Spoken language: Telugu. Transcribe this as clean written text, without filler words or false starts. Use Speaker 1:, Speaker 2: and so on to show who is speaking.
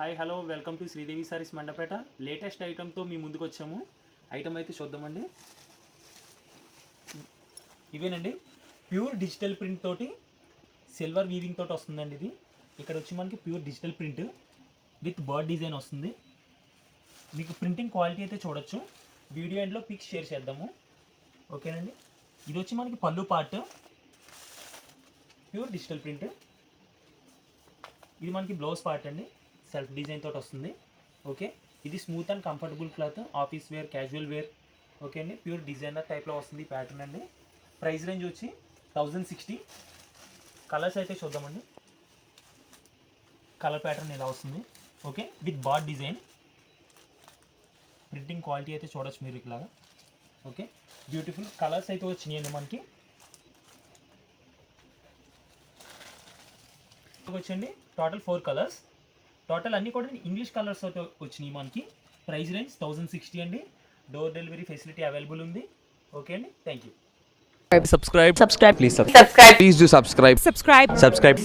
Speaker 1: Hi hello welcome to Sridevi sarees Mandapeta. Latest ఐటమ్తో మీ ముందుకు వచ్చాము. ఐటమ్ అయితే చూద్దామండి. ఇవేనండి ప్యూర్ డిజిటల్ ప్రింట్ తోటి సిల్వర్ వీవింగ్ తోటి వస్తుందండి. ఇది ఇక్కడ వచ్చి మనకి pure digital print with bird design వస్తుంది. మీకు ప్రింటింగ్ క్వాలిటీ అయితే చూడొచ్చు. వీడియో ఎండ్లో పిక్స్ షేర్ చేద్దాము. ఓకేనండి. ఇది వచ్చి మనకి పళ్ళు పార్ట్ ప్యూర్ డిజిటల్ ప్రింట్. ఇది మనకి బ్లౌజ్ పార్ట్ అండి, సెల్ఫ్ డిజైన్ తోటి వస్తుంది. ఓకే, ఇది smooth and comfortable cloth, office wear, casual wear. Okay అండి, ప్యూర్ డిజైనర్ టైప్లో వస్తుంది ప్యాటర్న్ అండి. ప్రైస్ రేంజ్ వచ్చి 1060. కలర్స్ అయితే చూద్దామండి. కలర్ ప్యాటర్న్ ఇలా వస్తుంది. Okay, with board design. Printing quality అయితే చూడొచ్చు మీరు ఇట్లాగా. ఓకే, బ్యూటిఫుల్ కలర్స్ అయితే వచ్చినాయండి మనకి. వచ్చండి టోటల్ 4 కలర్స్. టోటల్ అన్నీ కూడా ఇంగ్లీష్ కలర్స్ అయితే వచ్చినాయి మనకి. ప్రైస్ రేంజ్ 1060 అండి. డోర్ డెలివరీ ఫెసిలిటీ అవైలబుల్ ఉంది. ఓకే అండి, thank you.
Speaker 2: Subscribe.
Speaker 3: Subscribe.
Speaker 2: Please subscribe. Please do subscribe.
Speaker 3: Subscribe.
Speaker 2: Subscribe.